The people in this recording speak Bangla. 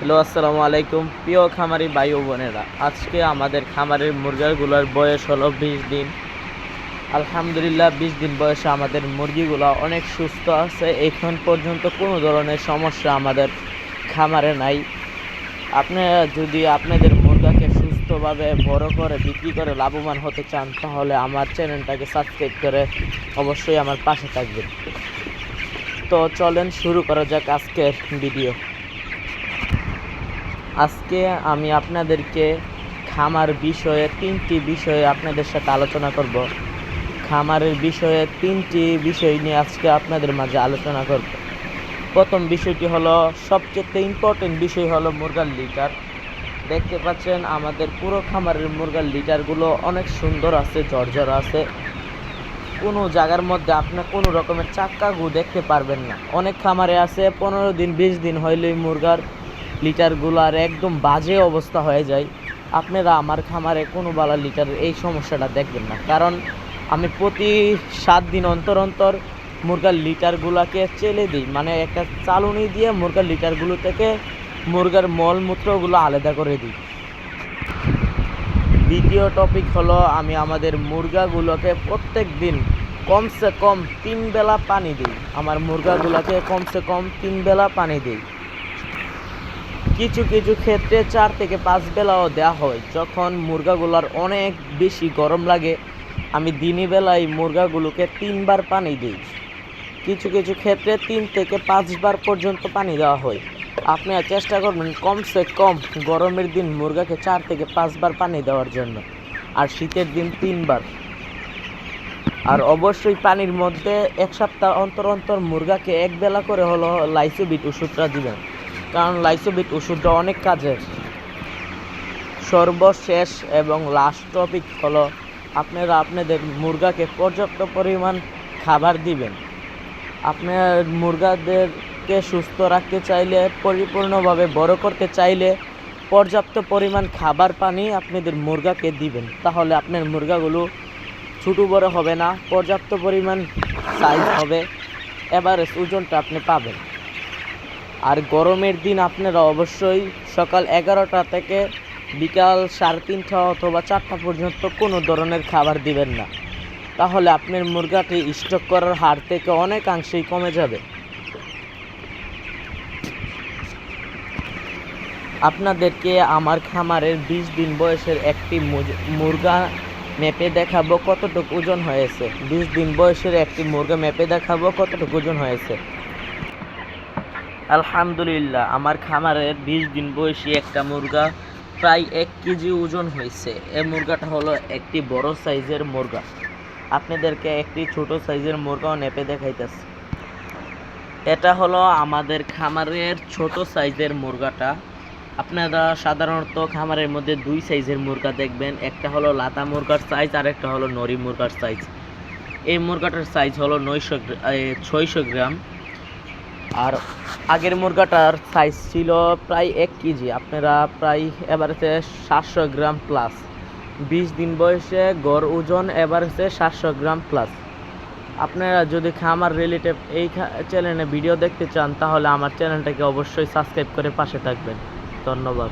হ্যালো, আসসালামু আলাইকুম প্রিয় খামারি ভাই ও বোনেরা। আজকে আমাদের খামারের মুরগিগুলোর বয়স হলো 20 দিন। আলহামদুলিল্লাহ 20 দিন বয়সে আমাদের মুরগিগুলো অনেক সুস্থ আছে। এখন পর্যন্ত কোনো ধরনের সমস্যা আমাদের খামারে নাই। আপনারা যদি আপনাদের মুরগাকে সুস্থভাবে বড় করে বিক্রি করে লাভবান হতে চান, তাহলে আমার চ্যানেলটাকে সাবস্ক্রাইব করে অবশ্যই আমার পাশে থাকবেন। তো চলেন শুরু করা যাক আজকের ভিডিও। আজকে আমি আপনাদেরকে খামার বিষয়ে 3টি বিষয়ে আপনাদের সাথে আলোচনা করব। খামারের বিষয়ে 3টি বিষয় নিয়ে আজকে আপনাদের মাঝে আলোচনা করব। প্রথম বিষয়টি হলো, সবচেয়ে ইম্পর্টেন্ট বিষয় হলো মুরগার লিটার। দেখতে পাচ্ছেন আমাদের পুরো খামারের মুরগার লিটারগুলো অনেক সুন্দর আছে, ঝরঝর আছে। কোনো জায়গার মধ্যে আপনার কোনো রকমের চাক্কা গু দেখতে পারবেন না। অনেক খামারে আছে 15 দিন 20 দিন হইলেই মুরগার লিটারগুলার একদম বাজে অবস্থা হয়ে যায়। আপনারা আমার খামারে কোনো বালা লিটারের এই সমস্যাটা দেখবেন না, কারণ আমি প্রতি 7 দিন অন্তর অন্তর মুরগার লিটারগুলোকে চেলে দিই, মানে একটা চালুনি দিয়ে মুরগার লিটারগুলো থেকে মুরগার মলমূত্রগুলো আলাদা করে দিই। দ্বিতীয় টপিক হলো, আমি আমাদের মুরগাগুলোকে প্রত্যেক দিন কমসে কম 3 বেলা পানি দিই। আমার মুরগাগুলোকে কমসে কম 3 বেলা পানি দিই। কিছু কিছু ক্ষেত্রে 4 থেকে 5 বেলাও দেওয়া হয়। যখন মুরগাগুলোর অনেক বেশি গরম লাগে, আমি দিনের বেলায় মুরগাগুলোকে 3 বার পানি দিই। কিছু কিছু ক্ষেত্রে 3 থেকে 5 বার পর্যন্ত পানি দেওয়া হয়। আপনারা চেষ্টা করবেন কমসে কম গরমের দিন মুরগাকে 4 থেকে 5 বার পানি দেওয়ার জন্য, আর শীতের দিন 3 বার। আর অবশ্যই পানির মধ্যে 1 সপ্তাহ অন্তর অন্তর মুরগাকে 1 বেলা করে হলো লাইসোবিট ওষুধটা দিবেন, কারণ লাইসোবিট ওষুধটা অনেক কাজের। সর্বশেষ এবং লাস্ট টপিক হলো, আপনারা আপনাদের মুরগাকে পর্যাপ্ত পরিমাণ খাবার দিবেন। আপনার মুরগাদেরকে সুস্থ রাখতে চাইলে, পরিপূর্ণভাবে বড় করতে চাইলে পর্যাপ্ত পরিমাণ খাবার পানি আপনাদের মুরগাকে দিবেন। তাহলে আপনার মুরগাগুলো ছোটো বড় হবে না, পর্যাপ্ত পরিমাণ সাইজ হবে, এভারেজ ওজনটা আপনি পাবেন। আর গরমের দিন আপনারা অবশ্যই সকাল 11টা থেকে বিকাল 3:30 অথবা 4টা পর্যন্ত কোনো ধরনের খাবার দিবেন না, তাহলে আপনার মুরগাটি স্টক করার হার থেকে অনেকাংশেই কমে যাবে। আপনাদেরকে আমার খামারের 20 দিন বয়সের একটি মুরগা মেপে দেখাবো কতটুকু ওজন হয়েছে। 20 দিন বয়সের একটি মুরগা মেপে দেখাবো কতটুকু ওজন হয়েছে। আলহামদুলিল্লাহ, আমার খামারের 20 দিন বয়সী একটা মুরগা প্রায় 1 কেজি ওজন হয়েছে। এই মুরগাটা হলো একটি বড় সাইজের মুরগা। আপনাদেরকে একটি ছোট সাইজের মুরগাও নেপে দেখাইতেছে। এটা হলো আমাদের খামারের ছোট সাইজের মুরগাটা। আপনারা সাধারণত খামারের মধ্যে 2 সাইজের মুরগা দেখবেন, একটা হলো লাতা মুরগার সাইজ আর একটা হলো নরি মুরগার সাইজ। এই মুরগাটার সাইজ হলো 600 গ্রাম, আর আগের মুরগাটার সাইজ ছিল প্রায় 1 কেজি। আপনারা প্রায় এভারেজে 700 গ্রাম প্লাস। 20 দিন বয়সে গড় ওজন এভারেজে 700 গ্রাম প্লাস। আপনারা যদি খামার রিলেটেড এই চ্যানেলে ভিডিও দেখতে চান, তাহলে আমার চ্যানেলটাকে অবশ্যই সাবস্ক্রাইব করে পাশে থাকবেন। ধন্যবাদ।